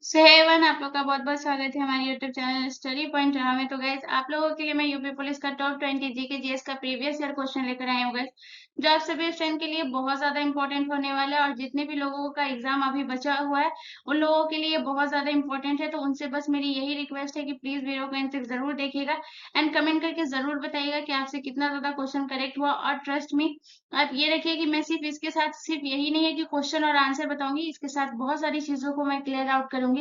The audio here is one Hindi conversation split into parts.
सो हे एवरीवन, आप लोग का बहुत बहुत स्वागत है हमारे यूट्यूब चैनल स्टडी पॉइंट जहाँ में। तो गाइस, आप लोगों के लिए मैं यूपी पुलिस का टॉप 20 जीके जीएस का प्रीवियस ईयर क्वेश्चन लेकर आई हूँ गाइस, जो आप सभी स्टूडेंट के लिए बहुत ज्यादा इंपॉर्टेंट होने वाला है। और जितने भी लोगों का एग्जाम अभी बचा हुआ है उन लोगों के लिए बहुत ज्यादा इंपॉर्टेंट है। तो उनसे बस मेरी यही रिक्वेस्ट है कि प्लीज वीडियो को एंड तक जरूर देखिएगा एंड कमेंट करके जरूर बताइएगा कि आपसे कितना ज्यादा क्वेश्चन करेक्ट हुआ। और ट्रस्ट मी, आप ये रखिए कि मैं सिर्फ इसके साथ सिर्फ यही नहीं है कि क्वेश्चन और आंसर बताऊंगी, इसके साथ बहुत सारी चीजों को मैं क्लियर आउट करूंगी।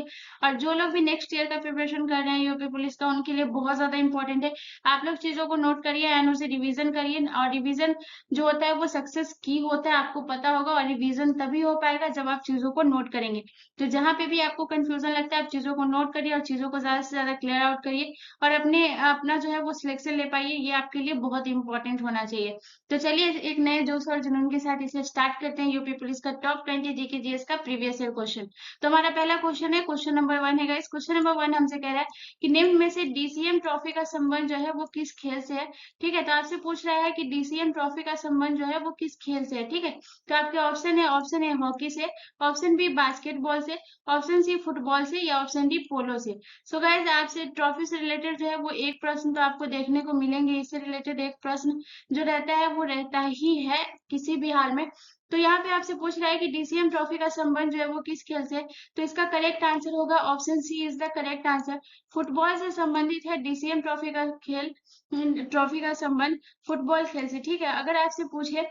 और जो लोग भी नेक्स्ट ईयर का प्रिपरेशन कर रहे हैं यूपी पुलिस का, उनके लिए बहुत ज्यादा इंपॉर्टेंट है। आप लोग चीजों को नोट करिए एंड उसे रिवीजन करिए। और रिवीजन जो होता है वो सक्सेस की होता है, आपको पता होगा। और रिवीजन तभी हो पाएगा जब आप चीजों को नोट करेंगे। तो जहां पे भी आपको कंफ्यूजन लगता है, आप चीजों को नोट करिए और चीजों को ज्यादा से ज्यादा क्लियर आउट करिए और अपना जो है वो सिलेक्शन ले पाइए। ये आपके लिए बहुत इंपॉर्टेंट होना चाहिए। तो चलिए एक नए जोश और जुनून के साथ इसे स्टार्ट करते हैं, यूपी पुलिस का टॉप 20 जीके जीएस का प्रीवियस ईयर क्वेश्चन। तो हमारा पहला क्वेश्चन है, क्वेश्चन नंबर 1 है गाइस। क्वेश्चन नंबर 1 हमसे कह रहा है कि निम्न में से डीसीएम ट्रॉफी का संबंध जो है वो किस खेल से है। ठीक है, तो आपसे पूछ रहा है कि डीसीएम ट्रॉफी का संबंध जो है वो किस खेल से है। ठीक है, तो आपके ऑप्शन है हॉकी से, ऑप्शन बी बास्केटबॉल से, ऑप्शन सी फुटबॉल से, या ऑप्शन डी पोलो से। सो गाइस, आपसे ट्रॉफी से रिलेटेड जो है वो एक प्रश्न तो आपको देखने को मिलेंगे। इससे रिलेटेड एक प्रश्न जो रहता है वो रहता ही है किसी भी हाल में। तो यहाँ पे आपसे पूछ रहा है कि डीसीएम ट्रॉफी का संबंध जो है वो किस खेल से है। तो इसका करेक्ट आंसर होगा option C is the correct answer. Football से संबंधित है डीसीएम ट्रॉफी का खेल, ट्रॉफी का संबंध फुटबॉल खेल से। ठीक है, अगर आपसे पूछे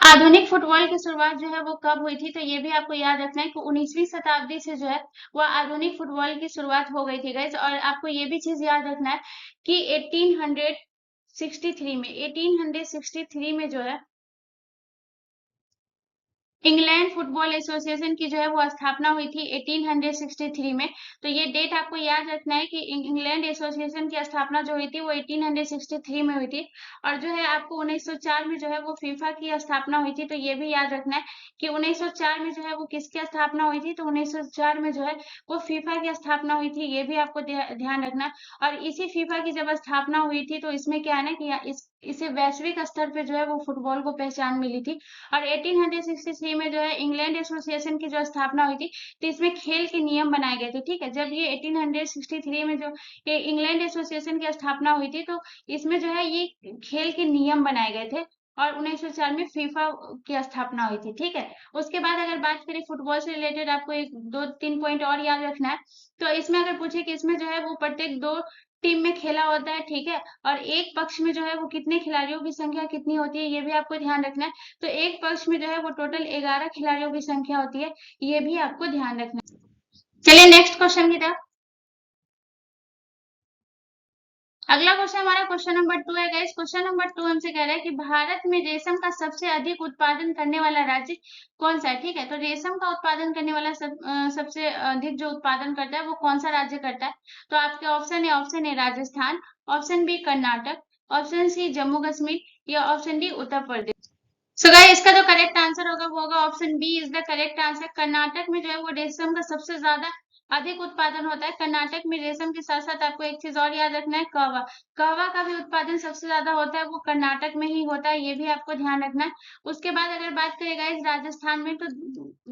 आधुनिक फुटबॉल की शुरुआत जो है वो कब हुई थी, तो ये भी आपको याद रखना है कि 19वीं शताब्दी से जो है वो आधुनिक फुटबॉल की शुरुआत हो गई थी गाइस। और आपको ये भी चीज याद रखना है कि 1863 में जो है इंग्लैंड फुटबॉल एसोसिएशन की जो है वो स्थापना हुई थी 1863 में। तो ये डेट आपको याद रखना है कि इंग्लैंड एसोसिएशन की स्थापना जो हुई थी वो 1863 में हुई थी। और जो है आपको 1904 में जो है वो फीफा की स्थापना हुई थी। तो ये भी याद रखना है कि 1904 में जो है वो किसकी स्थापना हुई थी। तो 1904 में जो है वो फीफा की स्थापना हुई थी, ये भी आपको ध्यान रखना। और इसी फीफा की जब स्थापना हुई थी तो इसमें क्या है ना कि इसे वैश्विक स्तर पे जो है वो फुटबॉल को पहचान मिली थी। और 1863 में जो है इंग्लैंड एसोसिएशन की जो स्थापना हुई थी, तो इसमें खेल के नियम बनाए गए थे। ठीक है, जब ये 1863 में जो ये इंग्लैंड एसोसिएशन की स्थापना हुई थी, तो इसमें जो है ये खेल के नियम बनाए गए थे। और 1904 में फीफा की स्थापना हुई थी। ठीक है, उसके बाद अगर बात करें फुटबॉल से रिलेटेड, आपको एक दो तीन पॉइंट और याद रखना है। तो इसमें अगर पूछे कि इसमें जो है वो प्रत्येक दो टीम में खेला होता है। ठीक है, और एक पक्ष में जो है वो कितने खिलाड़ियों की संख्या कितनी होती है, ये भी आपको ध्यान रखना है। तो एक पक्ष में जो है वो टोटल 11 खिलाड़ियों की संख्या होती है, ये भी आपको ध्यान रखना है। चलिए नेक्स्ट क्वेश्चन की तरफ। अगला क्वेश्चन हमारा क्वेश्चन नंबर 2 है गाइस। क्वेश्चन नंबर 2 हमसे कह रहा है कि भारत में रेशम का सबसे अधिक उत्पादन करने वाला राज्य कौन सा है। ठीक है, तो रेशम का उत्पादन करने वाला सबसे अधिक जो उत्पादन करता है वो कौन सा राज्य करता है। तो आपके option A Rajasthan, option B Karnataka, option C Jammu Kashmir, या option D Uttar Pradesh. So guys, इसका जो करेक्ट आंसर होगा वो होगा option B is the correct answer. Karnataka में जो है वो रेशम का सबसे ज्यादा अधिक उत्पादन होता है। कर्नाटक में रेशम के साथ साथ आपको एक चीज और याद रखना है, कहवा। कहवा का भी उत्पादन सबसे ज्यादा होता है, वो कर्नाटक में ही होता है, ये भी आपको ध्यान रखना है। उसके बाद अगर बात करें गाइस राजस्थान में, तो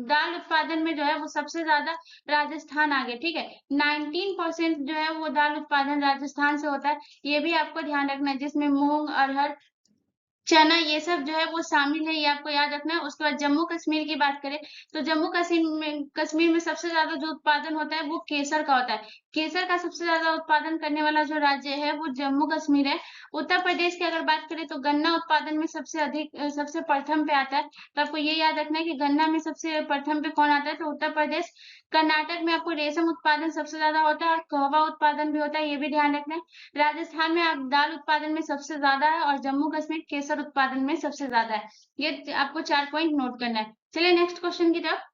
दाल उत्पादन में जो है वो सबसे ज्यादा राजस्थान आगे। ठीक है, 19% जो है वो दाल उत्पादन राजस्थान से होता है, ये भी आपको ध्यान रखना है, जिसमें मूंग अरहर चना ये सब जो है वो शामिल है, ये आपको याद रखना है। उसके बाद जम्मू कश्मीर की बात करें, तो जम्मू कश्मीर में सबसे ज्यादा जो उत्पादन होता है वो केसर का होता है। केसर का सबसे ज्यादा उत्पादन करने वाला जो राज्य है वो जम्मू कश्मीर है। उत्तर प्रदेश की अगर बात करें तो गन्ना उत्पादन में सबसे प्रथम पे आता है। तो आपको ये याद रखना है कि गन्ना में सबसे प्रथम पे कौन आता है, तो उत्तर प्रदेश। कर्नाटक में आपको रेशम उत्पादन सबसे ज्यादा होता है और कहवा उत्पादन भी होता है, ये भी ध्यान रखना है। राजस्थान में आप दाल उत्पादन में सबसे ज्यादा है और जम्मू कश्मीर केसर उत्पादन में सबसे ज्यादा है। ये आपको 4 पॉइंट नोट करना है। चलिए नेक्स्ट क्वेश्चन की तरफ।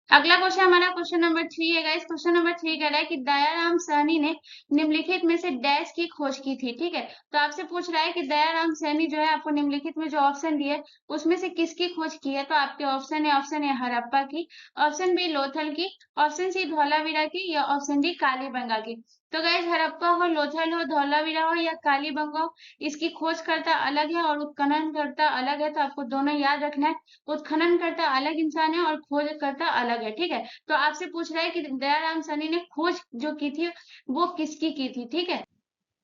अगला क्वेश्चन हमारा क्वेश्चन नंबर 3 है गाइस। क्वेश्चन नंबर 3 कह रहा है कि दयाराम साहनी ने निम्नलिखित में से डैश की खोज की थी। ठीक है, तो आपसे पूछ रहा है कि दयाराम साहनी जो है आपको निम्नलिखित में जो ऑप्शन दिए उसमें से किसकी खोज की है। तो आपके ऑप्शन है हड़प्पा की, ऑप्शन बी लोथल की, ऑप्शन सी धौलावीरा की, या ऑप्शन डी कालीबंगा की। तो गाइस हड़प्पा हो, लोथल हो, धौलावीरा हो या कालीबंगा हो, इसकी खोजकर्ता अलग है और उत्खननकर्ता अलग है, तो आपको दोनों याद रखना है। उत्खननकर्ता अलग इंसान है और खोजकर्ता अलग है, ठीक है। तो आपसे पूछ रहा है कि दयाराम साहनी ने खोज जो की थी वो किसकी की थी, ठीक है।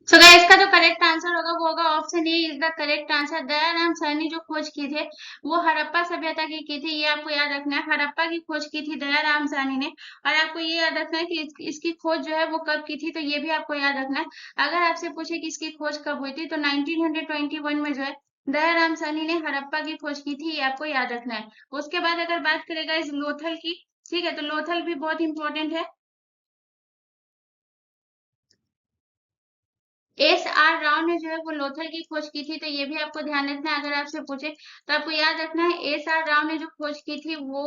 सो गाइस इसका जो करेक्ट आंसर होगा वो होगा option A is the correct answer. Dayaram Sahni जो खोज की थे वो हड़प्पा सभ्यता की थी, ये आपको याद रखना है। हड़प्पा की खोज की थी दयाराम साहनी ने। और आपको ये याद रखना है कि इसकी खोज जो है वो कब की थी, तो ये भी आपको याद रखना है। अगर आपसे पूछे कि इसकी खोज कब हुई थी, तो 1921 में जो है दयाराम साहनी ने हड़प्पा की खोज की थी, ये आपको याद रखना है। उसके बाद अगर बात करेगा इस लोथल की, ठीक है, तो लोथल भी बहुत इंपॉर्टेंट है। एस आर राव ने जो है वो लोथल की खोज की थी, तो ये भी आपको ध्यान रखना है। अगर आपसे पूछे तो आपको याद रखना है एस आर राव ने जो खोज की थी वो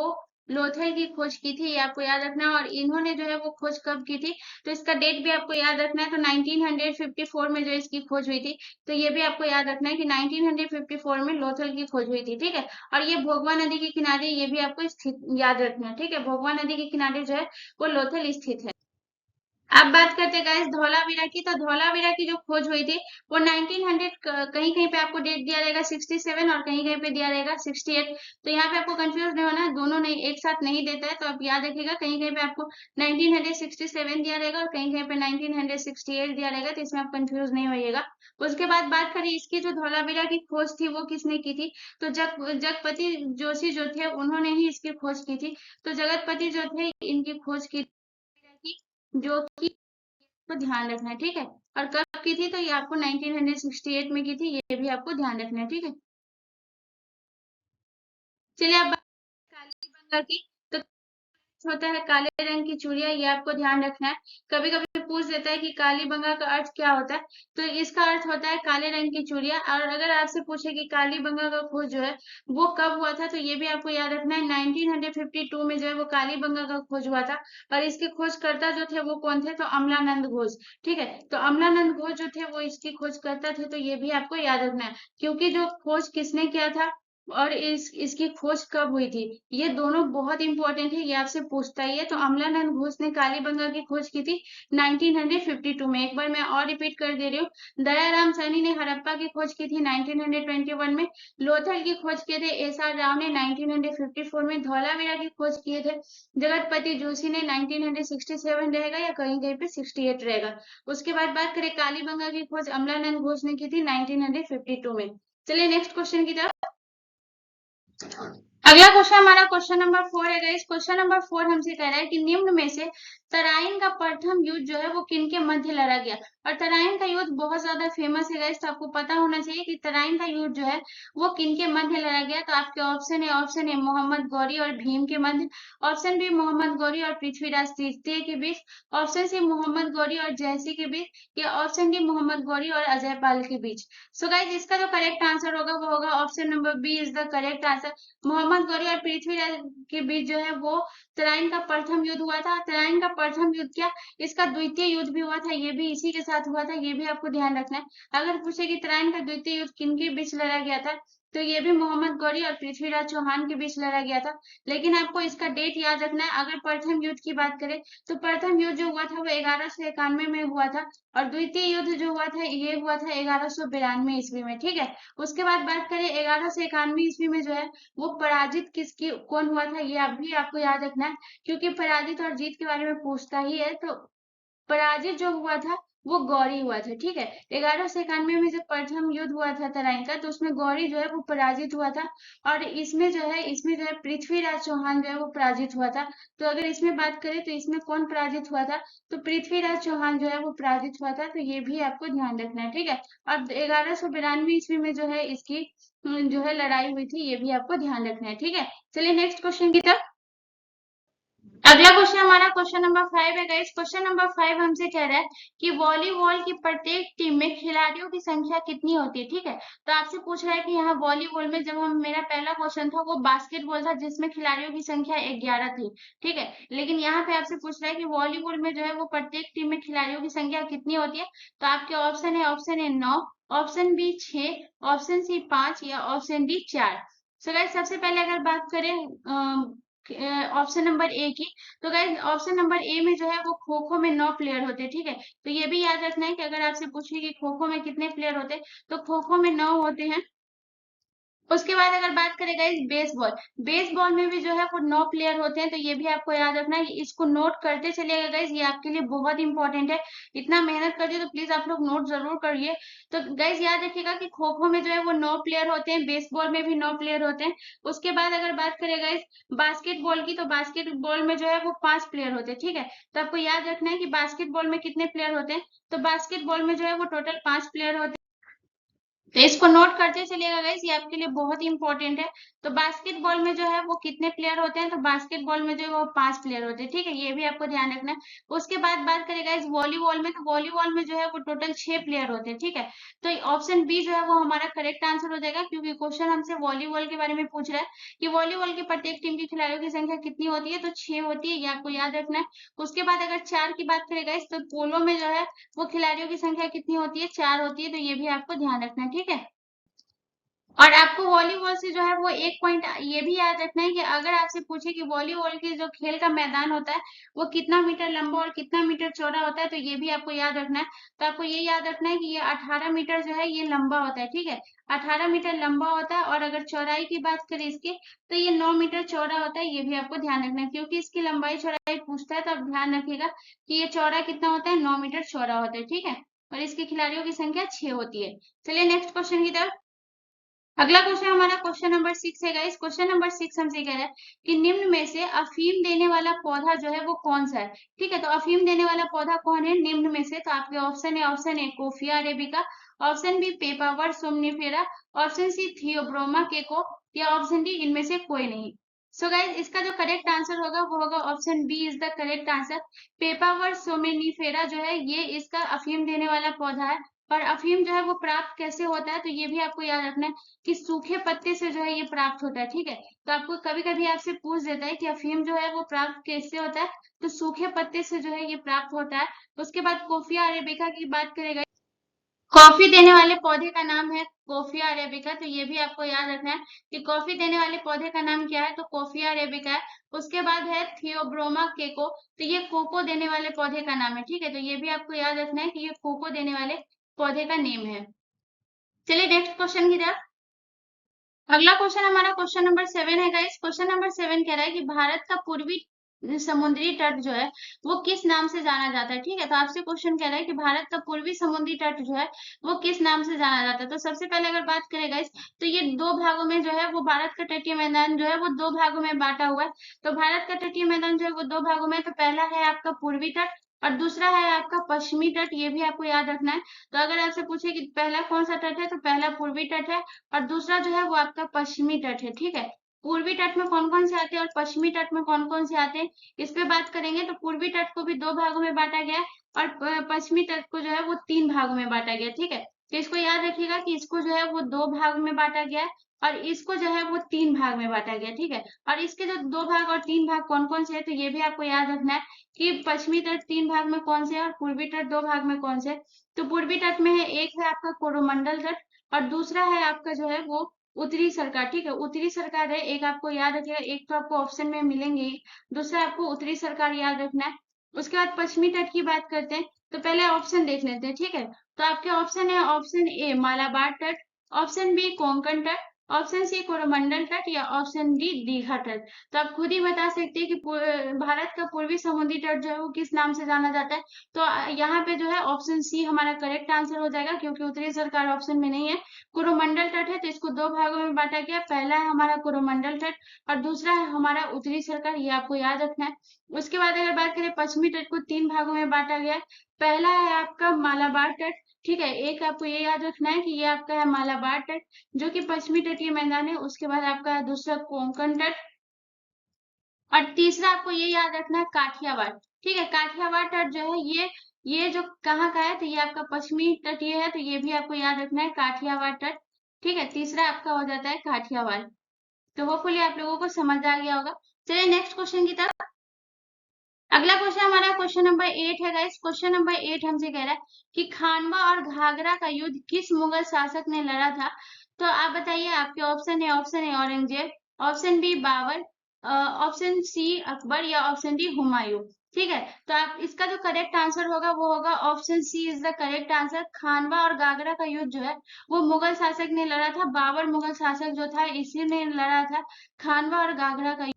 लोथल की खोज की थी, ये आपको याद रखना है। और इन्होंने जो है वो खोज कब की थी, तो इसका डेट भी आपको याद रखना है। तो 1954 में जो इसकी खोज हुई थी, तो ये भी आपको याद रखना है कि 1954 में लोथल की खोज हुई थी, ठीक है। और ये भोगवा नदी के किनारे, ये भी आपको स्थित याद रखना है, ठीक है। भोगवा नदी के किनारे जो है वो लोथल स्थित है। अब बात करते हैं गाइस धौलावीरा की। तो धौलावीरा की जो खोज हुई थी वो 1900, कहीं कहीं पे आपको डेट दिया रहेगा 67 और कहीं कहीं पे दिया रहेगा 68। तो यहाँ पे आपको कंफ्यूज नहीं होना है, दोनों नहीं एक साथ नहीं देता है, तो आप याद रखिएगा कहीं कहीं पे आपको 1967 दिया रहेगा और कहीं कहीं पे 1968 दिया रहेगा, तो इसमें आप कंफ्यूज नहीं होइएगा। उसके बाद बात करें इसकी, जो धौलावीरा की खोज थी वो किसने की थी, तो जगपति जोशी जो थे उन्होंने ही इसकी खोज की थी। तो जगतपति जो थे इनकी खोज की थी, जो कि को ध्यान रखना है, ठीक है। और कब की थी, तो ये आपको 1968 में की थी, ये भी आपको ध्यान रखना है, ठीक है। चलिए अब बात कालीबंगा की। तो होता है काले रंग की चूड़ियां, ये आपको ध्यान रखना है। कभी कभी पूछ देता है कि कालीबंगा का अर्थ क्या होता है, तो इसका अर्थ होता है काले रंग की चूड़ियां। और अगर आपसे पूछे कि कालीबंगा का खोज जो है वो कब हुआ था, तो ये भी आपको याद रखना है। 1952 में जो है वो कालीबंगा का खोज हुआ था। और इसके खोजकर्ता जो थे वो कौन थे, तो अमलानंद घोष, ठीक है। तो अमलानंद घोष जो थे वो इसकी खोजकर्ता थे, तो ये भी आपको याद रखना है। क्योंकि जो खोज किसने किया था और इसकी खोज कब हुई थी, ये दोनों बहुत इंपॉर्टेंट है, ये आपसे पूछता ही है। तो अमलानंद घोष ने कालीबंगा की खोज की थी 1952 में। एक बार मैं और रिपीट कर दे रही हूँ। दयाराम साहनी ने हड़प्पा की खोज की थी 1921 में। लोथल की खोज किए थे एस आर राव ने 1954 में। धौलावीरा की खोज किए थे जगतपति जोशी ने 1967 रहेगा या कहीं कहीं पे 68 रहेगा। उसके बाद बात करें कालीबंगा की खोज अमलानंद घोष ने की थी 1952 में। चलिए नेक्स्ट क्वेश्चन की तरफ। अगला क्वेश्चन हमारा क्वेश्चन नंबर 4 है गाइस। क्वेश्चन नंबर 4 हमसे कह रहा है कि निम्न में से तराइन का प्रथम युद्ध जो है वो किनके मध्य लड़ा गया। और तराइन का युद्ध बहुत ज्यादा फेमस है गाइस, तो आपको पता होना चाहिए कि तराइन का युद्ध जो है वो किनके मध्य लड़ा गया। तो आपके ऑप्शन है मोहम्मद गौरी और भीम के मध्य। ऑप्शन बी मोहम्मद गौरी और पृथ्वीराज तृतीय के बीच। ऑप्शन सी मोहम्मद गौरी और जयसी के बीच। या ऑप्शन डी मोहम्मद गौरी और अजय पाल के बीच। सो गाइस इसका जो करेक्ट आंसर होगा वो होगा option number B is the correct answer. Mohammad Ghori और पृथ्वीराज के बीच जो है वो तराइन का प्रथम युद्ध हुआ था। तराइन का प्रथम युद्ध क्या, इसका द्वितीय युद्ध भी हुआ था, ये भी इसी के साथ हुआ था, ये भी आपको ध्यान रखना है। अगर पूछे कि तराइन का द्वितीय युद्ध किनके बीच लड़ा गया था, तो ये भी मोहम्मद गौरी और पृथ्वीराज चौहान के बीच लड़ा गया था। लेकिन आपको इसका डेट याद रखना है। अगर प्रथम युद्ध की बात करें तो प्रथम युद्ध जो हुआ था वो 1191 में हुआ था। और द्वितीय युद्ध जो हुआ था ये हुआ था 1192 ईस्वी में, ठीक है। उसके बाद बात करें 1191 ईस्वी में जो है वो पराजित किसकी कौन हुआ था, ये आप भी आपको याद रखना है। क्योंकि पराजित और जीत के बारे में पूछता ही है। तो पराजित जो हुआ था वो गौरी हुआ था, ठीक है। 1191 में जब प्रथम युद्ध हुआ था तराइन का, तो उसमें गौरी जो है वो पराजित हुआ था। और इसमें जो है पृथ्वीराज चौहान जो है वो पराजित हुआ था। तो अगर इसमें बात करें तो इसमें कौन पराजित हुआ था, तो पृथ्वीराज चौहान जो है वो पराजित हुआ था। तो ये भी आपको ध्यान रखना है, ठीक है। और 1192 ईस्वी में जो है इसकी जो है लड़ाई हुई थी, ये भी आपको ध्यान रखना है, ठीक है। चलिए नेक्स्ट क्वेश्चन की तरफ। अगला क्वेश्चन हमारा क्वेश्चन नंबर 5 है गाइस। क्वेश्चन नंबर 5 हमसे कह रहा है कि वॉलीबॉल की प्रत्येक टीम में खिलाड़ियों की संख्या कितनी होती है, ठीक है। तो आपसे पूछ रहा है कि यहाँ वॉलीबॉल में, जब हम मेरा पहला क्वेश्चन था वो बास्केटबॉल था जिसमें खिलाड़ियों की संख्या 11 थी, ठीक है। लेकिन यहाँ पे आपसे पूछ रहा है कि वॉलीबॉल में जो है वो प्रत्येक टीम में खिलाड़ियों की संख्या कितनी होती है। तो आपके ऑप्शन है 9, ऑप्शन बी 6, ऑप्शन सी 5 या ऑप्शन डी 4। सो गाइस सबसे पहले अगर बात करें ऑप्शन नंबर ए की। तो गाइस ऑप्शन नंबर ए में जो है वो खो खो में 9 प्लेयर होते हैं, ठीक है। तो ये भी याद रखना है कि अगर आपसे पूछे कि खो खो में कितने प्लेयर होते हैं, तो खो खो में 9 होते हैं। उसके बाद अगर बात करें गाइस बेसबॉल, बेसबॉल में भी जो है वो 9 प्लेयर होते हैं। तो ये भी आपको याद रखना है, इसको नोट करते चलिएगा गाइस, ये आपके लिए बहुत इंपॉर्टेंट है। इतना मेहनत करते तो प्लीज आप लोग नोट जरूर करिए। तो गाइस याद रखिएगा कि खो खो में जो है वो 9 प्लेयर होते हैं, बेसबॉल में भी 9 प्लेयर होते हैं। उसके बाद अगर बात करें गाइस बास्केटबॉल की, तो बास्केटबॉल में जो है वो 5 प्लेयर होते हैं, ठीक है। तो आपको याद रखना है कि बास्केटबॉल में कितने प्लेयर होते हैं। तो बास्केटबॉल में जो है वो टोटल 5 प्लेयर होते हैं। तो इसको नोट करते चलिएगा गाइस, ये आपके लिए बहुत इंपॉर्टेंट है। तो बास्केटबॉल में जो है वो कितने प्लेयर होते हैं, तो बास्केटबॉल में जो है वो 5 प्लेयर होते हैं, ठीक है। ये भी आपको ध्यान रखना है। उसके बाद बात करें गाइस वॉलीबॉल में, तो वॉलीबॉल में जो है वो टोटल 6 प्लेयर होते हैं, ठीक है। तो ऑप्शन बी जो है वो हमारा करेक्ट आंसर हो जाएगा, क्योंकि क्वेश्चन हमसे वॉलीबॉल के बारे में पूछ रहा है कि वॉलीबॉल की प्रत्येक टीम के खिलाड़ियों की संख्या कितनी होती है, तो 6 होती है, ये आपको याद रखना है। उसके बाद अगर 4 की बात करें गाइस, तो पोलो में जो है वो खिलाड़ियों की संख्या कितनी होती है, 4 होती है। तो ये भी आपको ध्यान रखना है, ठीक है। और आपको वॉलीबॉल से जो है वो एक पॉइंट ये भी याद रखना है कि अगर आपसे पूछे कि वॉलीबॉल के जो खेल का मैदान होता है वो कितना मीटर लंबा और कितना मीटर चौड़ा होता है, तो ये भी आपको याद रखना है। तो आपको ये याद रखना है कि ये 18 मीटर जो है ये लंबा होता है, ठीक है। 18 मीटर लंबा होता है। और अगर चौड़ाई की बात करें इसकी, तो ये 9 मीटर चौड़ा होता है। ये भी आपको ध्यान रखना है, क्योंकि इसकी लंबाई चौड़ाई पूछता है, तो आप ध्यान रखिएगा कि ये चौड़ा कितना होता है, 9 मीटर चौड़ा होता है, ठीक है। और इसके खिलाड़ियों की संख्या 6 होती है। चलिए नेक्स्ट क्वेश्चन की तरफ। अगला क्वेश्चन हमारा क्वेश्चन नंबर 6 है गाइस। क्वेश्चन नंबर 6 हमसे कह रहा है कि निम्न में से अफीम देने वाला पौधा जो है वो कौन सा है, ठीक है। तो अफीम देने वाला पौधा कौन है निम्न में से, तो आपके ऑप्शन है, option A coffea arabica, option B papaver somniferum, option C theobroma cacao, या ऑप्शन डी इनमें से कोई नहीं। सो गाइस इसका जो करेक्ट आंसर होगा वो होगा option B is the correct answer. Papaver somniferum जो है ये इसका अफीम देने वाला पौधा है। और अफीम जो है वो प्राप्त कैसे होता है, तो ये भी आपको याद रखना है कि सूखे पत्ते से जो है ये प्राप्त होता है, ठीक है। तो आपको कभी कभी आपसे पूछ देता है कि अफीम जो है वो प्राप्त कैसे होता है, तो सूखे पत्ते से जो है ये प्राप्त होता है। उसके बाद कोफिया अरेबिका की बात करेगा, कॉफी देने वाले पौधे का नाम है कोफिया अरेबिका। तो ये भी आपको याद रखना है कि कॉफी देने वाले पौधे का नाम क्या है, तो कोफिया अरेबिका है। उसके बाद है थियोब्रोमा केको, तो ये कोको देने वाले पौधे का नाम है, ठीक है। तो ये भी आपको याद रखना है कि ये कोको देने वाले पौधे का नेम है। चलिए नेक्स्ट क्वेश्चन की तरफ। अगला क्वेश्चन हमारा क्वेश्चन नंबर 7 है गाइस। क्वेश्चन नंबर 7 कह रहा है कि भारत का पूर्वी समुद्री तट जो है वो किस नाम से जाना जाता है, ठीक है। तो आपसे क्वेश्चन कह रहा है कि भारत का पूर्वी समुद्री तट जो है वो किस नाम से जाना जाता है। तो सबसे पहले अगर बात करें गाइस, तो ये दो भागों में जो है वो भारत का तटीय मैदान जो है वो दो भागों में बांटा हुआ है। तो भारत का तटीय मैदान जो है वो दो भागों में है। तो पहला है आपका पूर्वी तट और दूसरा है आपका पश्चिमी तट, ये भी आपको याद रखना है। तो अगर आपसे पूछे कि पहला कौन सा तट है, तो पहला पूर्वी तट है और दूसरा जो है वो आपका पश्चिमी तट है, ठीक है। पूर्वी तट में कौन कौन से आते हैं और पश्चिमी तट में कौन कौन से आते हैं, इस पे बात करेंगे। तो पूर्वी तट को भी दो भागों में बांटा गया है और पश्चिमी तट को जो है वो 3 भागों में बांटा गया, ठीक है। तो इसको याद रखिएगा कि इसको जो है वो 2 भाग में बांटा गया है और इसको जो है वो 3 भाग में बांटा गया, ठीक है। और इसके जो 2 भाग और 3 भाग कौन कौन से है, तो ये भी आपको याद रखना है कि पश्चिमी तट 3 भाग में कौन से है और पूर्वी तट 2 भाग में कौन से है। तो पूर्वी तट में है, एक है आपका कोरोमंडल तट और दूसरा है आपका जो है वो उत्तरी सरकार, ठीक है। उत्तरी सरकार है एक, आपको याद रखिएगा, एक तो आपको ऑप्शन में मिलेंगे ही, दूसरा आपको उत्तरी सरकार याद रखना है। उसके बाद पश्चिमी तट की बात करते हैं, तो पहले ऑप्शन देख लेते हैं, ठीक है। तो आपके ऑप्शन है, ऑप्शन ए मालाबार तट, ऑप्शन बी कोंकण तट, ऑप्शन सी कोरोमंडल तट, या ऑप्शन डी दीघा तट। तो आप खुद ही बता सकते हैं कि भारत का पूर्वी समुद्री तट जो है वो किस नाम से जाना जाता है। तो यहाँ पे जो है ऑप्शन सी हमारा करेक्ट आंसर हो जाएगा, क्योंकि उत्तरी सरकार ऑप्शन में नहीं है। कोरोमंडल तट है, तो इसको 2 भागों में बांटा गया, पहला है हमारा कोरोमंडल तट और दूसरा है हमारा उत्तरी सरकार, ये आपको याद रखना है। उसके बाद अगर बात करें पश्चिमी तट को 3 भागों में बांटा गया है, पहला है आपका मालाबार तट, ठीक है। एक आपको ये याद रखना है कि ये आपका है मालाबार तट जो कि पश्चिमी तटीय मैदान है। उसके बाद आपका है दूसरा कोंकण तट और तीसरा आपको ये याद रखना है काठियावाड़, ठीक है। काठियावाड़ तट जो है ये जो कहाँ का है, तो ये आपका पश्चिमी तटीय है, तो ये भी आपको याद रखना है काठियावाड़ तट, ठीक है। तीसरा आपका हो जाता है काठियावाड़। तो होपफुली आप लोगों को समझ आ गया होगा। चलिए नेक्स्ट क्वेश्चन की तरफ। अगला क्वेश्चन हमारा क्वेश्चन नंबर 8 है गाइस। क्वेश्चन नंबर 8 हमसे कह रहा है कि खानवा और घाघरा का युद्ध किस मुगल शासक ने लड़ा था। तो आप बताइए, आपके ऑप्शन है, option A Aurangzeb, option B Babur, option C Akbar या ऑप्शन डी हुमायूं। ठीक है, तो आप इसका जो करेक्ट आंसर होगा वो होगा option C is the correct answer. खानवा और गागरा का युद्ध जो है वो मुगल शासक ने लड़ा था, बाबर मुगल शासक जो था इसी ने लड़ा था खानवा और गागरा का।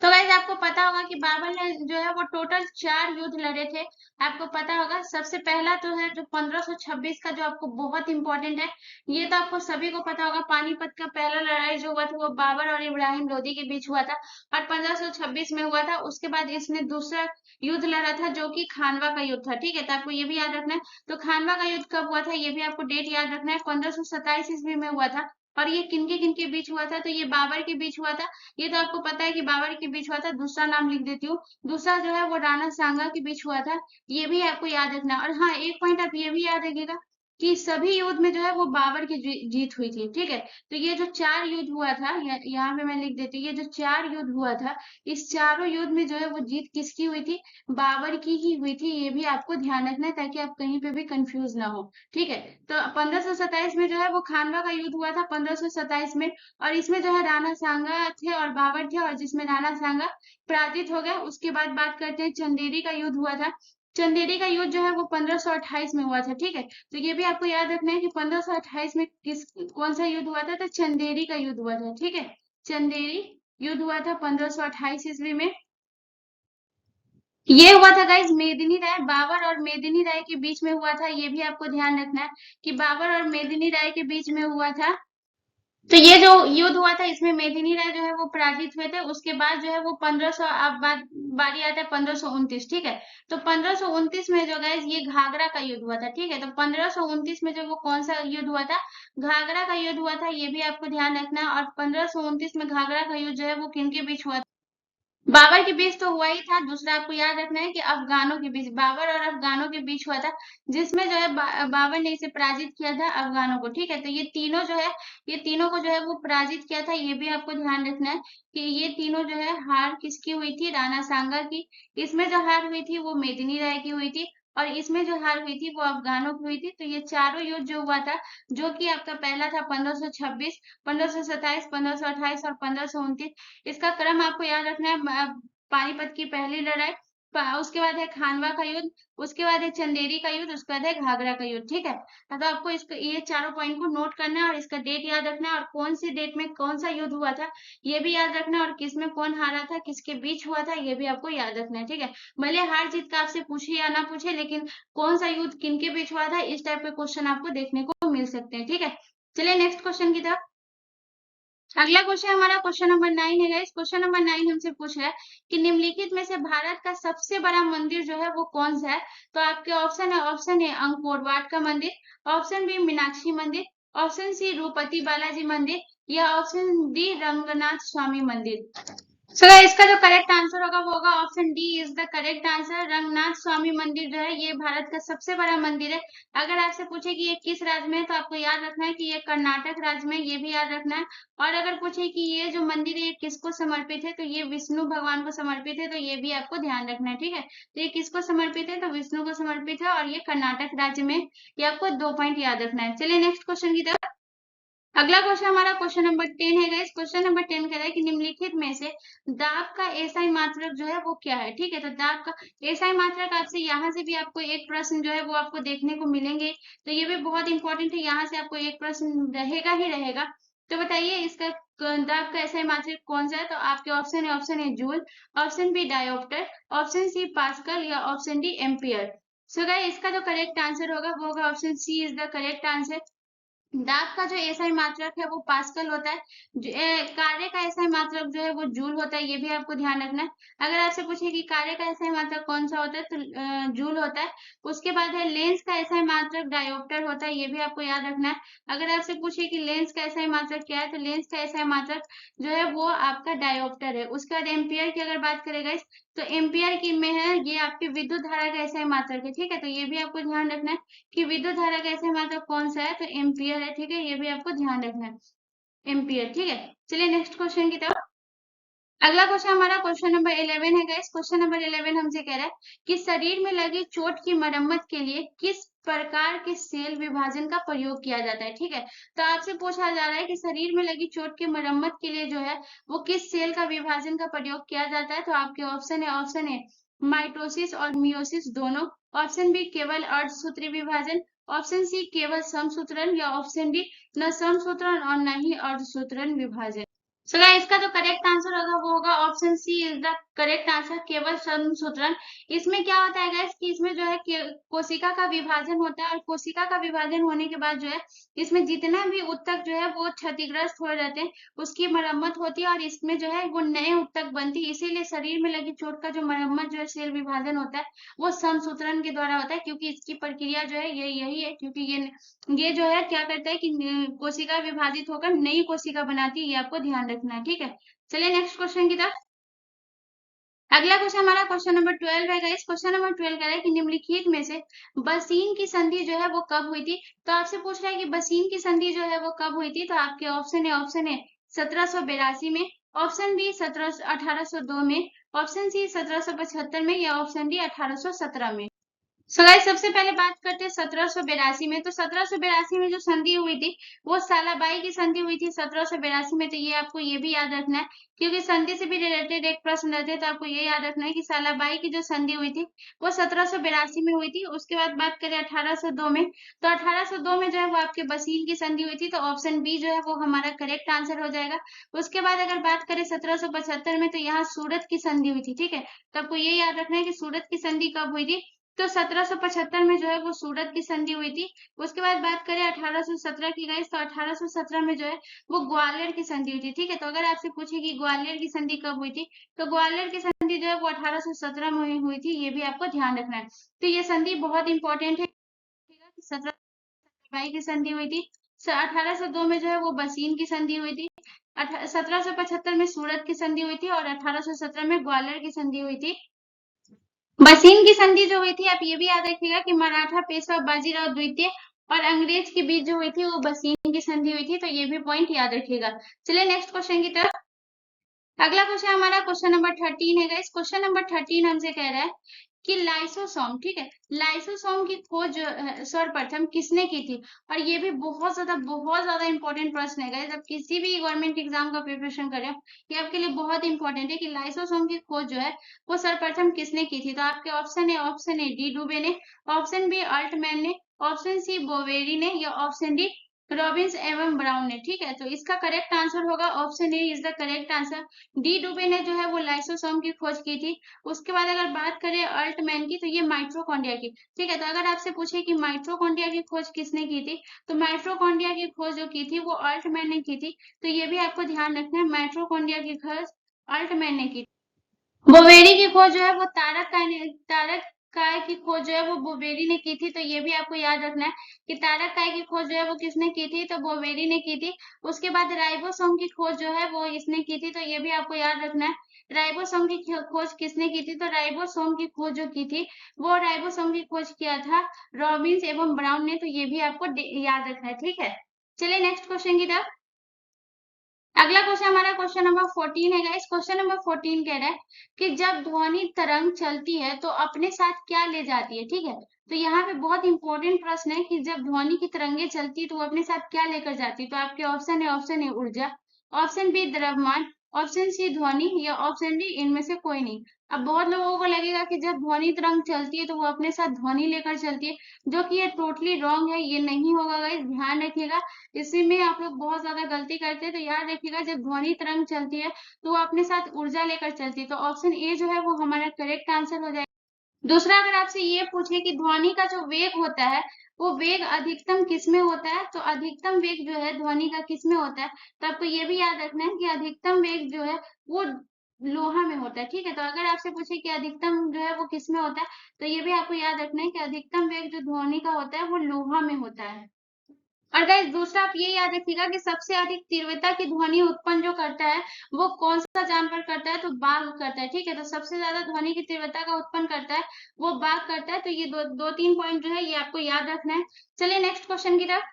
तो गाइज आपको पता होगा कि बाबर ने जो है वो टोटल 4 युद्ध लड़े थे। आपको पता होगा सबसे पहला तो है जो 1526 का, जो आपको बहुत इंपॉर्टेंट है। ये तो आपको सभी को पता होगा, पानीपत का पहला लड़ाई जो हुआ था वो बाबर और इब्राहिम लोदी के बीच हुआ था और 1526 में हुआ था। उसके बाद इसने दूसरा युद्ध लड़ा था जो कि खानवा का युद्ध था। ठीक है, तो आपको ये भी याद रखना है। तो खानवा का युद्ध कब हुआ था ये भी आपको डेट याद रखना है, 1527 ईस्वी में हुआ था। और ये किनके बीच हुआ था, तो ये बाबर के बीच हुआ था। ये तो आपको पता है कि बाबर के बीच हुआ था। दूसरा नाम लिख देती हूँ, दूसरा जो है वो राणा सांगा के बीच हुआ था। ये भी आपको याद रखना है। और हाँ, एक पॉइंट आप ये भी याद रखिएगा कि सभी युद्ध में जो है वो बाबर की जीत हुई थी। ठीक है, तो ये जो 4 युद्ध हुआ था, यहाँ पे मैं लिख देती हूँ, ये जो 4 युद्ध हुआ था, इस चारों युद्ध में जो है वो जीत किसकी हुई थी, बाबर की ही हुई थी। ये भी आपको ध्यान रखना है ताकि आप कहीं पे भी कंफ्यूज ना हो। ठीक है, तो 1527 में जो है वो खानवा का युद्ध हुआ था, 1527 में। और इसमें जो है राणा सांगा थे और बाबर थे, और जिसमें राणा सांगा पराजित हो गया। उसके बाद बात करते हैं चंदेरी का युद्ध हुआ था। चंदेरी का युद्ध जो है वो 1528 में हुआ था। ठीक है, तो ये भी आपको याद रखना है कि 1528 में कौन सा युद्ध हुआ था, तो चंदेरी का युद्ध हुआ था। ठीक है, चंदेरी युद्ध हुआ था 1528 ईस्वी में। ये हुआ था गाइज मेदिनी राय, बाबर और मेदिनी राय के बीच में हुआ था। ये भी आपको ध्यान रखना है कि बाबर और मेदिनी राय के बीच में हुआ था। तो ये जो युद्ध हुआ था इसमें मेदिनी राय जो है वो पराजित हुए थे। उसके बाद जो है वो 1500, अब बारी आता है 1529। ठीक है, तो 1529 में जो गैस ये घाघरा का युद्ध हुआ था। ठीक है, तो 1529 में जो वो कौन सा युद्ध हुआ था, घाघरा का युद्ध हुआ था। ये भी आपको ध्यान रखना है। और 1529 में घाघरा का युद्ध जो है वो किनके बीच हुआ, बाबर के बीच तो हुआ ही था। दूसरा आपको याद रखना है कि अफगानों के बीच, बाबर और अफगानों के बीच हुआ था, जिसमें जो है बाबर ने इसे पराजित किया था अफगानों को। ठीक है, तो ये तीनों जो है, ये तीनों को जो है वो पराजित किया था। ये भी आपको ध्यान रखना है कि ये तीनों जो है हार किसकी हुई थी, राणा सांगा की। इसमें जो हार हुई थी वो मेदिनी राय की हुई थी, और इसमें जो हार हुई थी वो अफगानों की हुई थी। तो ये चारों युद्ध जो हुआ था, जो कि आपका पहला था 1526, 1527, 1528 और 1529, इसका क्रम आपको याद रखना है। पानीपत की पहली लड़ाई, उसके बाद है खानवा का युद्ध, उसके बाद है चंदेरी का युद्ध, उसके बाद है घाघरा का युद्ध। ठीक है, तो आपको इसको ये चारों पॉइंट को नोट करना है और इसका डेट याद रखना है, और कौन सी डेट में कौन सा युद्ध हुआ था ये भी याद रखना है, और किसमें कौन हारा था, किसके बीच हुआ था, ये भी आपको याद रखना है। ठीक है, भले हार जीत का आपसे पूछे या ना पूछे, लेकिन कौन सा युद्ध किनके बीच हुआ था, इस टाइप के क्वेश्चन आपको देखने को मिल सकते हैं। ठीक है, चलिए नेक्स्ट क्वेश्चन की तरफ। अगला क्वेश्चन हमारा क्वेश्चन नंबर 9 है गाइस। क्वेश्चन नंबर 9 हमसे पूछ रहा है कि निम्नलिखित में से भारत का सबसे बड़ा मंदिर जो है वो कौन सा है। तो आपके ऑप्शन है, ऑप्शन ए अंकोर वाट का मंदिर, ऑप्शन बी मीनाक्षी मंदिर, ऑप्शन सी रूपति बालाजी मंदिर, या ऑप्शन डी रंगनाथ स्वामी मंदिर। सो इसका जो करेक्ट आंसर होगा वो होगा option D is the correct answer. Ranganath Swami मंदिर जो है ये भारत का सबसे बड़ा मंदिर है। अगर आपसे पूछे कि ये किस राज्य में है तो आपको याद रखना है कि ये कर्नाटक राज्य में, ये भी याद रखना है। और अगर पूछे कि ये जो मंदिर है ये किसको समर्पित है, तो ये विष्णु भगवान को समर्पित है। तो ये भी आपको ध्यान रखना है। ठीक है, तो ये किसको समर्पित है, तो विष्णु को समर्पित है, और ये कर्नाटक राज्य में। ये आपको 2 पॉइंट याद रखना है। चलिए नेक्स्ट क्वेश्चन की तरफ। अगला क्वेश्चन हमारा क्वेश्चन नंबर 10 है गाइस। क्वेश्चन नंबर 10 कह रहा है कि निम्नलिखित में से दाब का एसआई मात्रक जो है वो क्या है। ठीक है, तो दाब का एसआई मात्रक, आपसे यहाँ से भी आपको एक प्रश्न जो है वो आपको देखने को मिलेंगे। तो ये भी बहुत इंपॉर्टेंट है, यहाँ से आपको एक प्रश्न रहेगा ही रहेगा। तो बताइए इसका दाब का एसआई मात्रक कौन सा है। तो आपके ऑप्शन है joule, option B dioptre, option C pascal, या option D ampere. So guys इसका जो करेक्ट आंसर होगा वो होगा option C is the correct answer. दाब का जो एसआई मात्रक है वो पास्कल होता है। कार्य का एसआई मात्रक जो है वो जूल होता है। ये भी आपको ध्यान रखना है। अगर आपसे पूछे कि कार्य का एसआई मात्रक कौन सा होता है, तो जूल होता है। उसके बाद है लेंस का एसआई मात्रक डायोप्टर होता है। ये भी आपको याद रखना है। अगर आपसे पूछे कि लेंस का एसआई मात्रक क्या है, तो लेंस का एसआई मात्रक जो है वो आपका डायोप्टर है। उसके बाद एम्पियर की अगर बात करेगा, तो एम्पियर की में है ये आपकी विद्युत धारा का एसआई मात्रक है। ठीक है, तो ये भी आपको ध्यान रखना है कि विद्युत धारा का एसआई मात्रक कौन सा है, तो एम्पियर है। ठीक है, ये भी आपको ध्यान रखना है, एम्पियर। ठीक है, चलिए नेक्स्ट क्वेश्चन की तरफ। अगला क्वेश्चन हमारा क्वेश्चन नंबर 11 है गाइस। क्वेश्चन नंबर 11 हमसे कह रहा है कि शरीर में लगी चोट की मरम्मत के लिए किस प्रकार के सेल विभाजन का प्रयोग किया जाता है? ठीक है, तो आपसे पूछा जा रहा है कि शरीर में लगी चोट की मरम्मत के लिए जो है वो किस सेल का विभाजन का प्रयोग किया जाता है? तो आपके ऑप्शन है माइटोसिस और मियोसिस दोनों, ऑप्शन बी केवल अर्धसूत्री विभाजन, ऑप्शन सी केवल समसूत्रण, या ऑप्शन डी न समसूत्रण और न ही अर्धसूत्रण विभाजन। सो गाइस इसका जो करेक्ट आंसर होगा वो होगा option C is the correct answer, केवल समसूत्रण। इसमें क्या होता है गाइस कि इसमें जो है कोशिका का विभाजन होता है, और कोशिका का विभाजन होने के बाद जो है इसमें जितना भी उत्तक जो है वो क्षतिग्रस्त हो जाते हैं उसकी मरम्मत होती है, और इसमें जो है वो नए उत्तक बनती है। इसीलिए शरीर में लगी चोट का जो मरम्मत जो है सेल विभाजन होता है वो समसूत्रण के द्वारा होता है, क्योंकि इसकी प्रक्रिया जो है ये यही है, क्योंकि ये जो है क्या करता है कि कोशिका विभाजित होकर नई कोशिका बनाती है, ये आपको ध्यान रखना है। ठीक है, चलिए नेक्स्ट क्वेश्चन की तरफ। अगला क्वेश्चन हमारा क्वेश्चन नंबर 12 है गाइस। क्वेश्चन नंबर 12 कह रहा है कि निम्नलिखित में से बसीन की संधि जो है वो कब हुई थी? तो आपसे पूछ रहा है कि बसीन की संधि जो है वो कब हुई थी? तो आपके ऑप्शन है 1782 में, ऑप्शन बी 1802 में, ऑप्शन सी 1775 में, या ऑप्शन डी 1817 में। सो गाइस सबसे पहले बात करते हैं 1782 में। तो 1782 में जो संधि हुई थी वो सालाबाई की संधि हुई थी 1782 में। तो ये आपको ये भी याद रखना है, क्योंकि संधि से भी रिलेटेड एक प्रश्न रहते हैं, तो आपको ये याद रखना है कि सालाबाई की जो संधि हुई थी वो 1782 में हुई थी। उसके बाद बात करें 1802 में, तो 1802 में जो है वो आपके बसीन की संधि हुई थी, तो ऑप्शन बी जो है वो हमारा करेक्ट आंसर हो जाएगा। उसके बाद अगर बात करें 1775 में, तो यहाँ सूरत की संधि हुई थी। ठीक है, तो आपको ये याद रखना है कि सूरत की संधि कब हुई थी? तो 1775 में जो है वो सूरत की संधि हुई थी। उसके बाद बात करें 1817 की गाइस, तो 1817 में जो है वो ग्वालियर की संधि हुई थी। ठीक है, तो अगर आपसे पूछे कि ग्वालियर की संधि कब हुई थी, तो ग्वालियर की संधि जो है वो 1817 में हुई थी, ये भी आपको ध्यान रखना है। तो ये संधि बहुत इंपॉर्टेंट है कि 17 की संधि हुई थी, 1802 में जो है वो बसीन की संधि हुई थी, 1775 में सूरत की संधि हुई थी, और 1817 में ग्वालियर की संधि हुई थी। बसीन की संधि जो हुई थी आप ये भी याद रखिएगा कि मराठा पेशवा बाजीराव द्वितीय और अंग्रेज के बीच जो हुई थी वो बसीन की संधि हुई थी, तो ये भी पॉइंट याद रखिएगा। चलिए नेक्स्ट क्वेश्चन की तरफ। अगला क्वेश्चन हमारा क्वेश्चन नंबर 13 है गाइस। क्वेश्चन नंबर 13 हमसे कह रहा है कि लाइसोसोम, ठीक है, लाइसोसोम की खोज सर्वप्रथम किसने की थी? और ये भी बहुत ज्यादा इंपॉर्टेंट प्रश्न है गाइस। आप किसी भी गवर्नमेंट एग्जाम का प्रिपरेशन कर रहे हो, ये आपके लिए बहुत इंपॉर्टेंट है कि लाइसोसोम की खोज जो है वो सर्वप्रथम किसने की थी? तो आपके ऑप्शन है डी डुबे ने, ऑप्शन बी अल्टमैन ने, ऑप्शन सी बोवेरी ने, या ऑप्शन डी रॉबिन्स एवं ब्राउन ने। ठीक है, तो इसका करेक्ट आंसर होगा option A is the correct answer. D डुबे ने जो है वो लाइसोसोम की खोज की थी। उसके बाद अगर बात करें अल्टमैन की, तो ये माइट्रोकॉन्ड्रिया की। ठीक है, तो अगर आपसे पूछे कि माइट्रोकॉन्ड्रिया की खोज किसने की थी, तो माइट्रोकॉन्ड्रिया की खोज जो की थी वो अल्टमैन ने की थी। तो ये भी आपको ध्यान रखना है, माइट्रोकॉन्ड्रिया की खोज अल्टमैन ने की। बोवेरी की खोज जो है वो तारक काय की खोज जो है वो बोवेरी ने की थी। तो ये भी आपको याद रखना है कि तारक काय की खोज जो है वो किसने की थी? तो बोवेरी ने की थी। उसके बाद राइबोसोम की खोज जो है वो इसने की थी, तो ये भी आपको याद रखना है। राइबोसोम की खोज किसने की थी? तो राइबोसोम की खोज जो की थी वो राइबोसोम की खोज किया था रॉबिन्स एवं ब्राउन ने। तो ये भी आपको याद रखना है। ठीक है, चलिए नेक्स्ट क्वेश्चन की तरफ। अगला क्वेश्चन हमारा क्वेश्चन नंबर 14 है गाइस। क्वेश्चन नंबर 14 कह रहा है कि जब ध्वनि तरंग चलती है तो अपने साथ क्या ले जाती है? ठीक है, तो यहाँ पे बहुत इंपॉर्टेंट प्रश्न है कि जब ध्वनि की तरंगे चलती है तो वो अपने साथ क्या लेकर जाती है? तो आपके ऑप्शन है ऊर्जा, ऑप्शन बी द्रव्यमान, ऑप्शन सी ध्वनि, या ऑप्शन डी इनमें से कोई नहीं। अब बहुत लोगों को लगेगा कि जब ध्वनि तरंग चलती है तो वो अपने साथ ध्वनि लेकर चलती है, जो कि ये टोटली रॉन्ग है, ये नहीं होगा गाइस, ध्यान रखिएगा। इसी में आप लोग बहुत ज्यादा गलती करते हैं, तो याद रखिएगा जब ध्वनि तरंग चलती है तो वो अपने साथ ऊर्जा लेकर चलती है। तो ऑप्शन ए जो है वो हमारा करेक्ट आंसर हो जाएगा। दूसरा अगर आपसे ये पूछे कि ध्वनि का जो वेग होता है वो वेग अधिकतम किसमें होता है, तो अधिकतम वेग जो है ध्वनि का किसमें होता है? तो आपको ये भी याद रखना है कि अधिकतम वेग जो है वो लोहा में होता है। ठीक है, तो अगर आपसे पूछे कि अधिकतम जो है वो किसमें होता है, तो ये भी आपको याद रखना है कि अधिकतम वेग जो ध्वनि का होता है वो लोहा में होता है। और गाइस दूसरा आप ये याद रखिएगा कि सबसे अधिक तीव्रता की ध्वनि उत्पन्न जो करता है वो कौन सा जानवर करता है? तो बाघ करता है। ठीक है, तो सबसे ज्यादा ध्वनि की तीव्रता का उत्पन्न करता है वो बाघ करता है। तो ये दो तीन पॉइंट जो है ये आपको याद रखना है। चलिए नेक्स्ट क्वेश्चन की तरफ।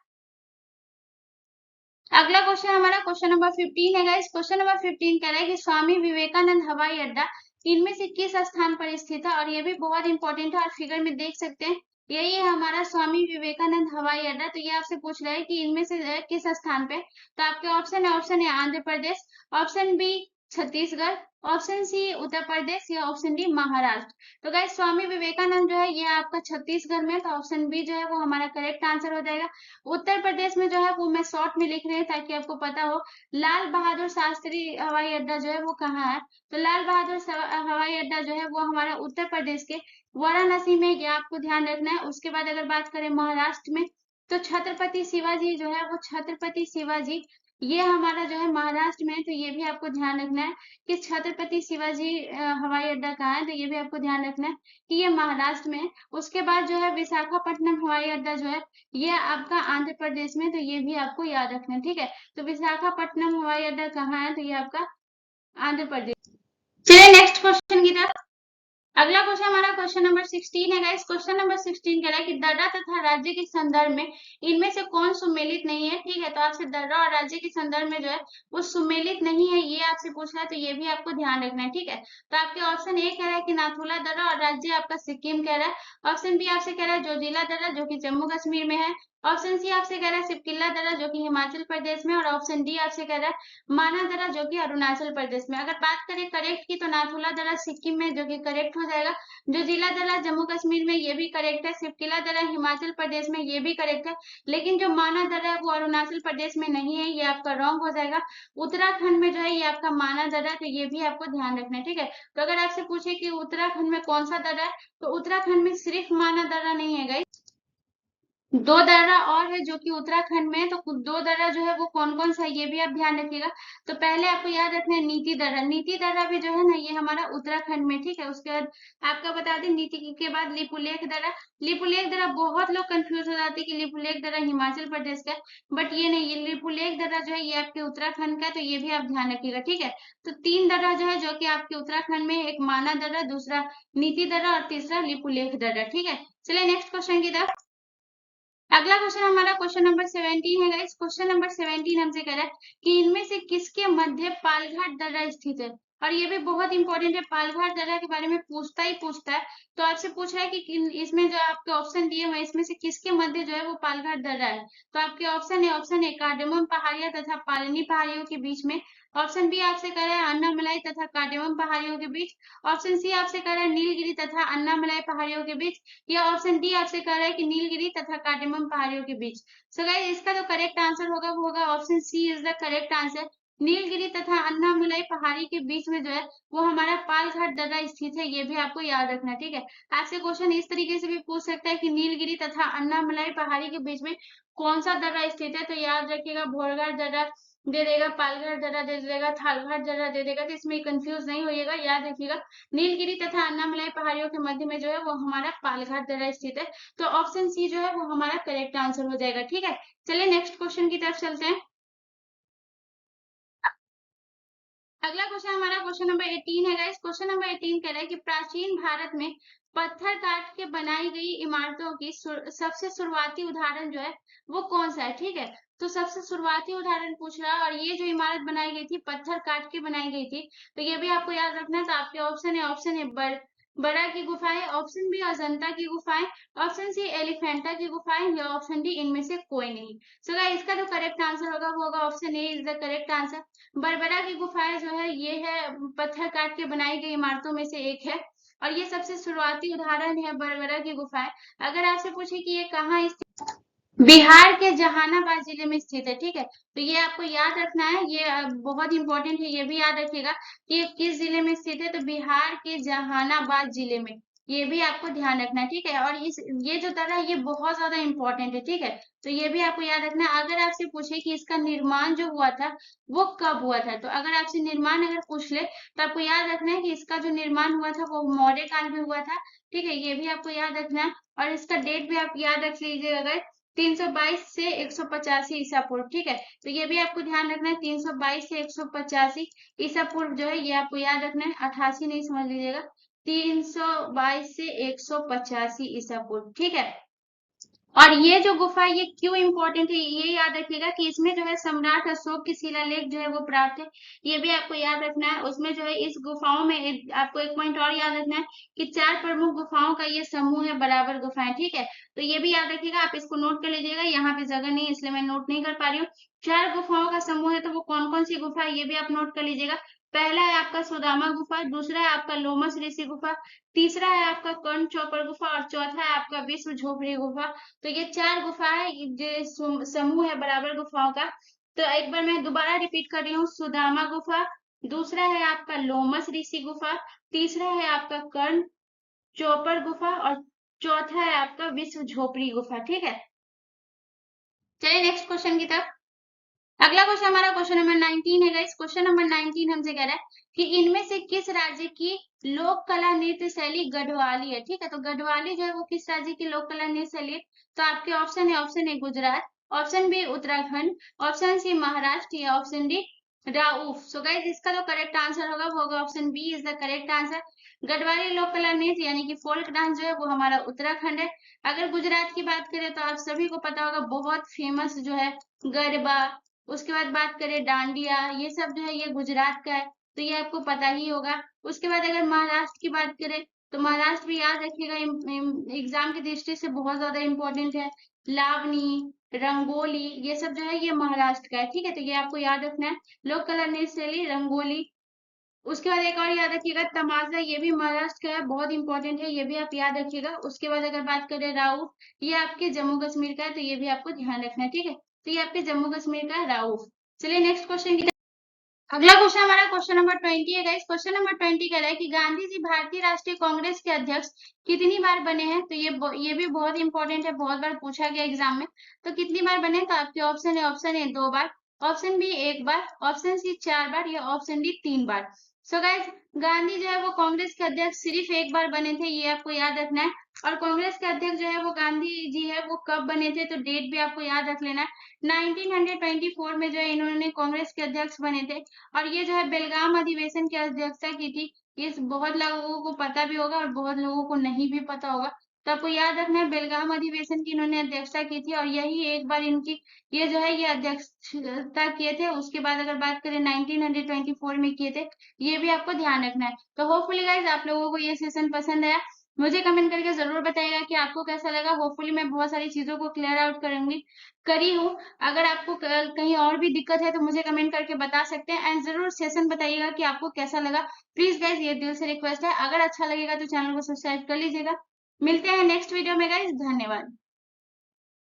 अगला क्वेश्चन हमारा क्वेश्चन नंबर 15 है गाइस। क्वेश्चन नंबर 15 कह रहा है कि स्वामी विवेकानंद हवाई अड्डा इनमें से किस स्थान पर स्थित है? और ये भी बहुत इंपॉर्टेंट है, और फिगर में देख सकते हैं यही है हमारा स्वामी विवेकानंद हवाई अड्डा। तो ये आपसे पूछ रहा है कि इनमें से किस स्थान पे। तो आपके ऑप्शन है Andhra Pradesh, option B Chhattisgarh, option C Uttar Pradesh या ऑप्शन डी महाराष्ट्र। तो गाइस स्वामी विवेकानंद जो है ये आपका छत्तीसगढ़ में, तो ऑप्शन बी जो है वो हमारा करेक्ट आंसर हो जाएगा। उत्तर प्रदेश में जो है वो मैं शॉर्ट में लिख रही हूँ ताकि आपको पता हो। लाल बहादुर शास्त्री हवाई अड्डा जो है वो कहाँ है। तो लाल बहादुर हवाई अड्डा जो है वो हमारा उत्तर प्रदेश के वाराणसी में, ये आपको ध्यान रखना है। उसके बाद अगर बात करें महाराष्ट्र में, तो छत्रपति शिवाजी जो है वो छत्रपति शिवाजी ये हमारा जो है महाराष्ट्र में है। तो ये भी आपको ध्यान रखना है कि छत्रपति शिवाजी हवाई अड्डा कहाँ है। तो ये भी आपको ध्यान रखना है कि ये महाराष्ट्र में है। उसके बाद जो है विशाखापट्टनम हवाई अड्डा जो है ये आपका आंध्र प्रदेश में। तो ये भी आपको याद रखना है, ठीक है। तो विशाखापट्टनम हवाई अड्डा कहाँ है, तो ये आपका आंध्र प्रदेश। चलिए नेक्स्ट क्वेश्चन की तरफ। अगला क्वेश्चन हमारा क्वेश्चन नंबर 16 है गाइस। क्वेश्चन नंबर 16 कह रहा है कि दर्रा तथा राज्य के संदर्भ में इनमें से कौन सुमेलित नहीं है, ठीक है। तो आपसे दर्रा और राज्य के संदर्भ में जो है वो सुमेलित नहीं है, ये आपसे पूछ रहा है। तो ये भी आपको ध्यान रखना है, ठीक है। तो आपके ऑप्शन ए कह रहा है कि नाथुला दर्रा और राज्य आपका सिक्किम कह रहा है। ऑप्शन बी आपसे कह रहा है जोजिला दर्रा जो कि जम्मू कश्मीर में है। ऑप्शन सी आपसे कह रहा है सिपकिल्ला दर्रा जो कि हिमाचल प्रदेश में, और ऑप्शन डी आपसे कह रहा है माना दर्रा जो कि अरुणाचल प्रदेश में। अगर बात करें करेक्ट की, तो नाथुला दर्रा सिक्किम में जो कि करेक्ट हो जाएगा। जो जिला दर्रा जम्मू कश्मीर में ये भी करेक्ट है। सिपकिला दर्रा हिमाचल प्रदेश में ये भी करेक्ट है। लेकिन जो माना दर्रा है वो अरुणाचल प्रदेश में नहीं है, ये आपका रॉन्ग हो जाएगा। उत्तराखंड में जो है ये आपका माना दर्रा है। तो ये भी आपको ध्यान रखना है, ठीक है। तो अगर आपसे पूछे कि उत्तराखंड में कौन सा दर्रा है, तो उत्तराखंड में सिर्फ माना दर्रा नहीं है गाइस, दो दर्रा और है जो कि उत्तराखंड में है। तो दो दर्रा जो है वो कौन कौन सा है ये भी आप ध्यान रखिएगा। तो पहले आपको याद रखना है नीति दर्रा। नीति दर्रा भी जो है ना ये हमारा उत्तराखंड में, ठीक है। उसके बाद आपका बता दें नीति के बाद लिपुलेख दर्रा। लिपुलेख दर्रा बहुत लोग कंफ्यूज हो जाते हैं कि लिपुलेख दर्रा हिमाचल प्रदेश का, बट ये नहीं, ये लिपुलेख दर्रा जो है ये आपके उत्तराखंड का। तो ये भी आप ध्यान रखिएगा, ठीक है। तो तीन दर्रा जो है जो कि आपके उत्तराखंड में, एक माना दर्रा, दूसरा नीति दर्रा और तीसरा लिपुलेख दर्रा, ठीक है। चलिए नेक्स्ट क्वेश्चन की तरफ। अगला क्वेश्चन हमारा क्वेश्चन नंबर 17 है गाइस। क्वेश्चन नंबर 17 हमसे कह रहा है कि इनमें से किसके मध्य पालघाट दर्रा स्थित है। और ये भी बहुत इंपॉर्टेंट है, पालघाट दर्रा के बारे में पूछता ही पूछता है। तो आपसे पूछ रहा है कि इसमें जो आपके ऑप्शन दिए हुए इसमें से किसके मध्य जो है वो पालघाट दर्रा है। तो आपके ऑप्शन है कार्डेमम पहाड़ियां तथा पालनी पहाड़ियों के बीच में। ऑप्शन बी आपसे कह रहा है अन्नामलाई तथा कार्डेमम पहाड़ियों के बीच। ऑप्शन सी आपसे कह रहा है नीलगिरी तथा अन्नामलाई पहाड़ियों के बीच, या ऑप्शन डी आपसे कह रहा है कि नीलगिरी तथा कार्डेमम पहाड़ियों के बीच। सो गाइस इसका जो करेक्ट आंसर होगा वो होगा option C is the correct answer. Nilgiri तथा अन्नामलाई पहाड़ी के बीच में जो है वो हमारा पालघाट दर्रा स्थित है, ये भी आपको याद रखना, ठीक है। आपसे क्वेश्चन इस तरीके से भी पूछ सकता है कि नीलगिरी तथा अन्नामलाई पहाड़ी के बीच में कौन सा दर्रा स्थित है। तो याद रखिएगा भोरघाट दर्रा दे देगा, पालघाट दर्रा दे देगा, थालघाट दर्रा दे देगा। तो इसमें कंफ्यूज नहीं होइएगा, याद रखिएगा नीलगिरी तथा अन्नामलाई पहाड़ियों के मध्य में जो है वो हमारा पालघाट दर्रा स्थित है। तो ऑप्शन सी जो है वो हमारा करेक्ट आंसर हो जाएगा, ठीक है। चलिए नेक्स्ट क्वेश्चन की तरफ चलते हैं। अगला क्वेश्चन हमारा क्वेश्चन नंबर 18 है गाइस। क्वेश्चन नंबर 18 कह रहा है कि प्राचीन भारत में पत्थर काट के बनाई गई इमारतों की सबसे शुरुआती उदाहरण जो है वो कौन सा है, ठीक है। तो सबसे शुरुआती उदाहरण पूछ रहा है, और ये जो इमारत बनाई गई थी पत्थर काट के बनाई गई थी। तो ये भी आपको याद रखना है। तो आपके ऑप्शन है बड़ा की गुफाएं, ऑप्शन बी अजंता की गुफाएं, ऑप्शन सी एलिफेंटा की गुफाएं, या ऑप्शन डी इनमें से कोई नहीं। सो गाइस इसका जो करेक्ट आंसर होगा वो होगा option A is the correct answer. Barabar की गुफाएं जो है ये है पत्थर काट के बनाई गई इमारतों में से एक है, और ये सबसे शुरुआती उदाहरण है बरबरा की गुफाएं। अगर आपसे पूछे कि ये कहाँ स्थित, बिहार के जहानाबाद जिले में स्थित है, ठीक है। तो ये आपको याद रखना है, ये बहुत इंपॉर्टेंट है, ये भी याद रखिएगा कि ये किस जिले में स्थित है। तो बिहार के जहानाबाद जिले में, ये भी आपको ध्यान रखना है, ठीक है। और ये जो दर्रा है ये बहुत ज्यादा इंपॉर्टेंट है, ठीक है। तो ये भी आपको याद रखना है। अगर आपसे पूछे कि इसका निर्माण जो हुआ था वो कब हुआ था, तो अगर आपसे निर्माण अगर पूछ ले तो आपको याद रखना है कि इसका जो निर्माण हुआ था वो मौर्य काल में हुआ था, ठीक है। ये भी आपको याद रखना है, और इसका डेट भी आप याद रख लीजिएगा अगर 322 से 185 ईसा पूर्व, ठीक है। तो ये भी आपको ध्यान रखना है 322 से 185 ईसा पूर्व जो है ये आपको याद रखना है, 88 नहीं समझ लीजिएगा, 322 से 185 ईसा पूर्व, ठीक है। और ये जो गुफा है ये क्यों इंपॉर्टेंट है ये याद रखिएगा कि इसमें जो है सम्राट अशोक की शिलालेख जो है वो प्राप्त है। ये भी आपको याद रखना है। उसमें जो है इस गुफाओं में आपको एक पॉइंट और याद रखना है कि 4 प्रमुख गुफाओं का ये समूह है, बराबर गुफाएं, ठीक है। तो ये भी याद रखिएगा, आप इसको नोट कर लीजिएगा। यहाँ पे जगह नहीं इसलिए मैं नोट नहीं कर पा रही हूँ। 4 गुफाओं का समूह है, तो वो कौन कौन सी गुफा है ये भी आप नोट कर लीजिएगा। पहला है आपका सुदामा गुफा, दूसरा है आपका लोमस ऋषि गुफा, तीसरा है आपका कर्ण चौपर गुफा और चौथा है आपका विश्व झोपड़ी गुफा। तो ये 4 गुफाएं जो समूह है बराबर गुफाओं का। तो एक बार मैं दोबारा रिपीट कर रही हूँ, सुदामा गुफा, दूसरा है आपका लोमस ऋषि गुफा, तीसरा है आपका कर्ण चौपर गुफा और चौथा है आपका विश्व झोपड़ी गुफा, ठीक है। चलिए नेक्स्ट क्वेश्चन की तरफ। अगला क्वेश्चन हमारा क्वेश्चन नंबर 19 है गाइस। क्वेश्चन नंबर 19 हमसे कह रहा है कि इनमें से किस राज्य की लोक कला नृत्य शैली गढ़वाली है, ठीक है। तो गढ़वाली जो है वो किस राज्य की लोक कला नृत्य शैली है। तो आपके ऑप्शन है, option A Gujarat, option B Uttarakhand, option C Maharashtra या ऑप्शन डी राउफ। सो गाइस इसका जो करेक्ट आंसर होगा वो होगा option B is the correct answer. Garhwali लोक कला नृत्य यानी कि फोल्क डांस जो है वो हमारा उत्तराखंड है। अगर गुजरात की बात करें तो आप सभी को पता होगा, बहुत फेमस जो है गरबा, उसके बाद बात करें डांडिया, ये सब जो है ये गुजरात का है, तो ये आपको पता ही होगा। उसके बाद अगर महाराष्ट्र की बात करें तो महाराष्ट्र भी याद रखिएगा, एग्जाम की दृष्टि से बहुत ज्यादा इंपॉर्टेंट है। लावनी, रंगोली, ये सब जो है ये महाराष्ट्र का है, ठीक है। तो ये आपको याद रखना है, लोक कला नृत्य शैली रंगोली। उसके बाद एक और याद रखिएगा तमाशा, ये भी महाराष्ट्र का है, बहुत इंपॉर्टेंट है, ये भी आप याद रखिएगा। उसके बाद अगर बात करें राउफ, ये आपके जम्मू कश्मीर का है, तो ये भी आपको ध्यान रखना है, ठीक है। तो ये आपके जम्मू कश्मीर का है राउफ। चलिए नेक्स्ट क्वेश्चन की। अगला क्वेश्चन हमारा क्वेश्चन नंबर 20 है गाइस। क्वेश्चन नंबर 20 कह रहा है कि गांधी जी भारतीय राष्ट्रीय कांग्रेस के अध्यक्ष कितनी बार बने हैं। तो ये भी बहुत इंपॉर्टेंट है, बहुत बार पूछा गया एग्जाम में। तो कितनी बार बने, तो आपके ऑप्शन है, ऑप्शन ए 2 बार, ऑप्शन बी 1 बार, ऑप्शन सी 4 बार या ऑप्शन डी 3 बार। सो गाइस गांधी जो है वो कांग्रेस के अध्यक्ष सिर्फ 1 बार बने थे, ये आपको याद रखना है। और कांग्रेस के अध्यक्ष जो है वो गांधी जी है वो कब बने थे, तो डेट भी आपको याद रख लेना है। 1924 में जो है इन्होंने कांग्रेस के अध्यक्ष बने थे। और ये जो है बेलगाम अधिवेशन की अध्यक्षता की थी। ये बहुत लोगों को पता भी होगा और बहुत लोगों को नहीं भी पता होगा। तो आपको याद रखना है बेलगाम अधिवेशन की इन्होंने अध्यक्षता की थी और यही एक बार इनकी ये जो है ये अध्यक्षता किए थे। उसके बाद अगर बात करें 1924 में किए थे, ये भी आपको ध्यान रखना है। तो होपफुली गाइज आप लोगों को ये सेशन पसंद आया। मुझे कमेंट करके जरूर बताइएगा कि आपको कैसा लगा। होपफुली मैं बहुत सारी चीजों को क्लियर आउट करूंगी करी हूँ। अगर आपको कहीं और भी दिक्कत है तो मुझे कमेंट करके बता सकते हैं एंड जरूर सेशन बताइएगा कि आपको कैसा लगा। प्लीज गाइज ये दिल से रिक्वेस्ट है, अगर अच्छा लगेगा तो चैनल को सब्सक्राइब कर लीजिएगा। मिलते हैं नेक्स्ट वीडियो में गाइज, धन्यवाद।